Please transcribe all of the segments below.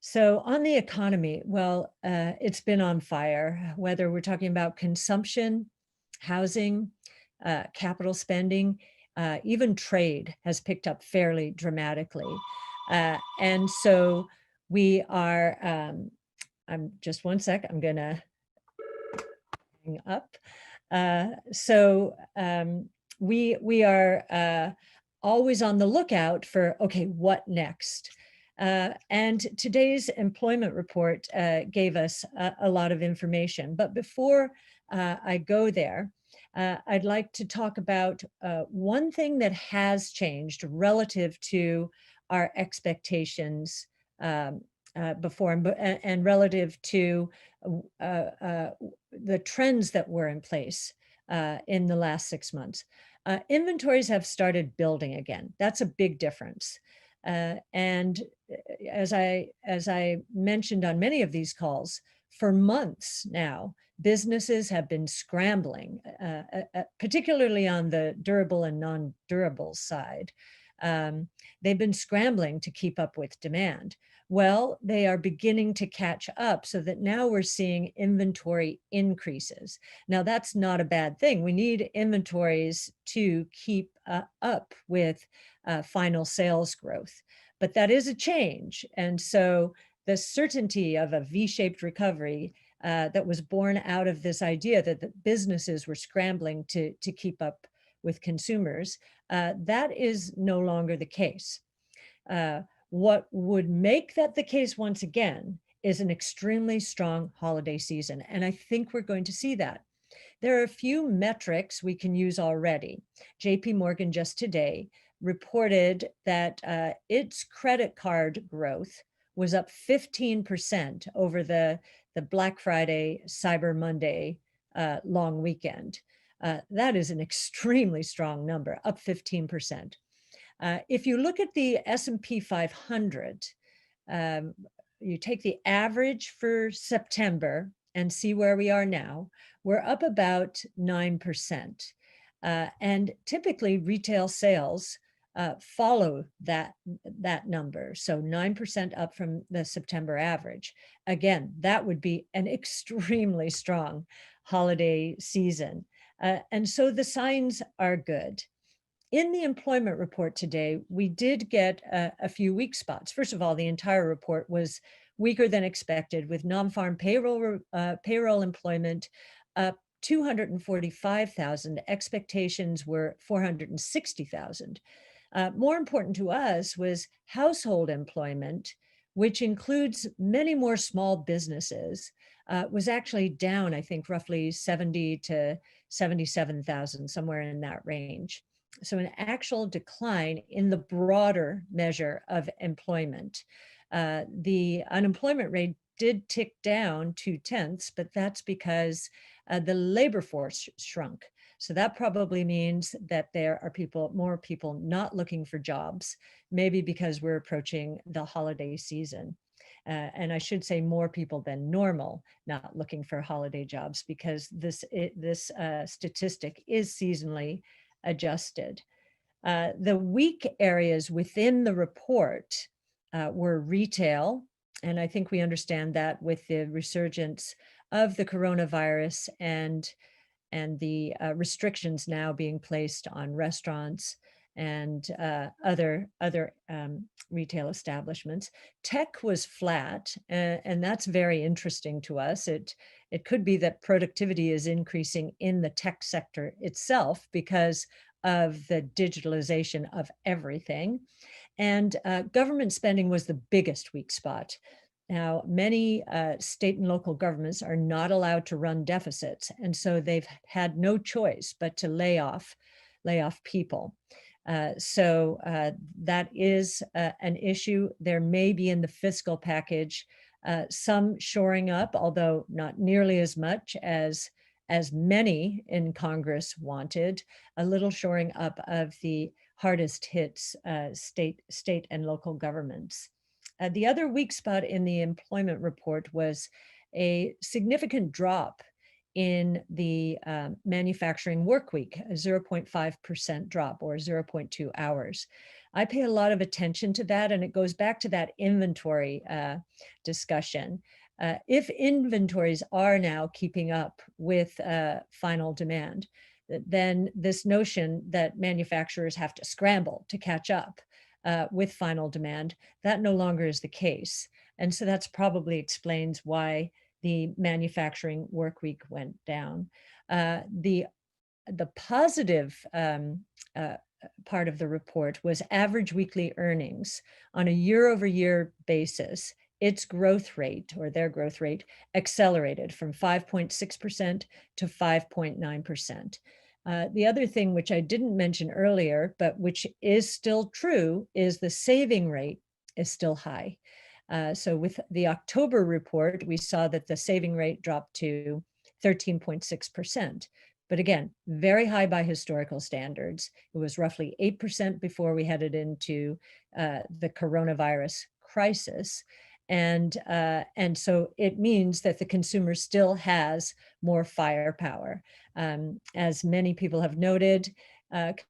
So on the economy, well, it's been on fire, whether we're talking about consumption, housing, capital spending, even trade has picked up fairly dramatically. And so we are, I'm just one sec, I'm gonna hang up. We are always on the lookout for, okay, what next? And today's employment report gave us a lot of information. But before I go there, I'd like to talk about one thing that has changed relative to our expectations before and relative to uh, uh, the trends that were in place in the last 6 months. Inventories have started building again. That's a big difference. And as I mentioned on many of these calls, for months now, businesses have been scrambling, particularly on the durable and non-durable side. Um, they've been scrambling to keep up with demand. Well, they are beginning to catch up so that now we're seeing inventory increases. Now, that's not a bad thing. We need inventories to keep up with final sales growth, but that is a change. And so the certainty of a V-shaped recovery that was born out of this idea that the businesses were scrambling to keep up with consumers, that is no longer the case. What would make that the case once again is an extremely strong holiday season. And I think we're going to see that. There are a few metrics we can use already. JP Morgan just today reported that its credit card growth was up 15% over the Black Friday, Cyber Monday long weekend. That is an extremely strong number, up 15%. If you look at the S&P 500, um, you take the average for September and see where we are now, we're up about 9%. And typically retail sales follow that number. So 9% up from the September average. Again, that would be an extremely strong holiday season. And so the signs are good. In the employment report today, we did get a few weak spots. First of all, the entire report was weaker than expected, with non-farm payroll employment up 245,000. Expectations were 460,000. More important to us was household employment, which includes many more small businesses, was actually down, I think, roughly 70 to 77,000, somewhere in that range. So an actual decline in the broader measure of employment. The unemployment rate did tick down 0.2, but that's because the labor force shrunk. So that probably means that there are more people not looking for jobs, maybe because we're approaching the holiday season. And I should say more people than normal not looking for holiday jobs, because this statistic is seasonally adjusted. The weak areas within the report were retail, and I think we understand that with the resurgence of the coronavirus and the restrictions now being placed on restaurants and other retail establishments. Tech was flat, and that's very interesting to us. It could be that productivity is increasing in the tech sector itself because of the digitalization of everything. And government spending was the biggest weak spot. Now, many state and local governments are not allowed to run deficits, and so they've had no choice but to lay off people. That is an issue. There may be in the fiscal package some shoring up, although not nearly as much as many in Congress wanted, a little shoring up of the hardest hit state and local governments. The other weak spot in the employment report was a significant drop in the manufacturing work week, a 0.5% drop, or 0.2 hours. I pay a lot of attention to that, and it goes back to that inventory discussion. If inventories are now keeping up with final demand, then this notion that manufacturers have to scramble to catch up with final demand, that no longer is the case. And so that's probably explains why the manufacturing work week went down. The positive part of the report was average weekly earnings on a year-over-year basis. Its growth rate, or their growth rate, accelerated from 5.6% to 5.9%. The other thing which I didn't mention earlier, but which is still true, is the saving rate is still high. So with the October report, we saw that the saving rate dropped to 13.6%. But again, very high by historical standards. It was roughly 8% before we headed into the coronavirus crisis. And so it means that the consumer still has more firepower. As many people have noted,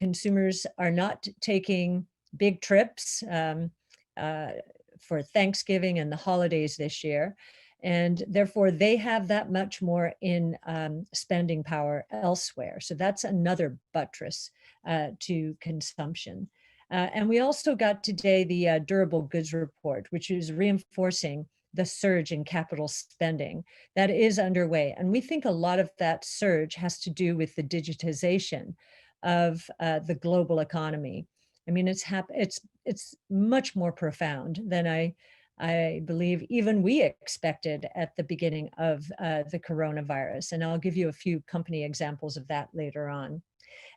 consumers are not taking big trips for Thanksgiving and the holidays this year. And therefore, they have that much more in spending power elsewhere. So that's another buttress to consumption. And we also got today the durable goods report, which is reinforcing the surge in capital spending that is underway. And we think a lot of that surge has to do with the digitization of the global economy. I mean, it's much more profound than I believe even we expected at the beginning of the coronavirus. And I'll give you a few company examples of that later on.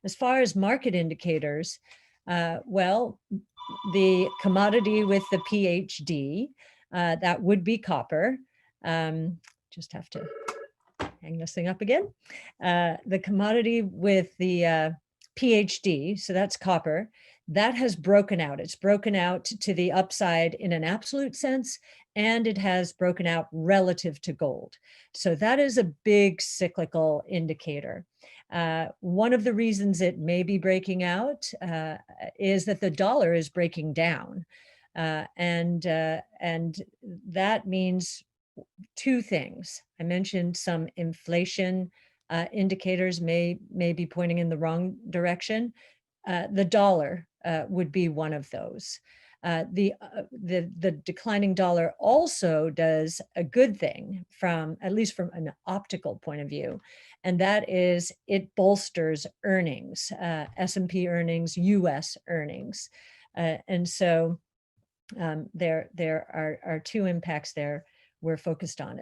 As far as market indicators, well, the commodity with the PhD, that would be copper. Just have to hang this thing up again. The commodity with the PhD, so that's copper, that has broken out. It's broken out to the upside in an absolute sense, and it has broken out relative to gold. So that is a big cyclical indicator. One of the reasons it may be breaking out is that the dollar is breaking down. And that means two things. I mentioned some inflation indicators may be pointing in the wrong direction. The dollar would be one of those. The declining dollar also does a good thing at least from an optical point of view, and that is it bolsters earnings, S&P earnings, U.S. earnings, and so there are two impacts there we're focused on.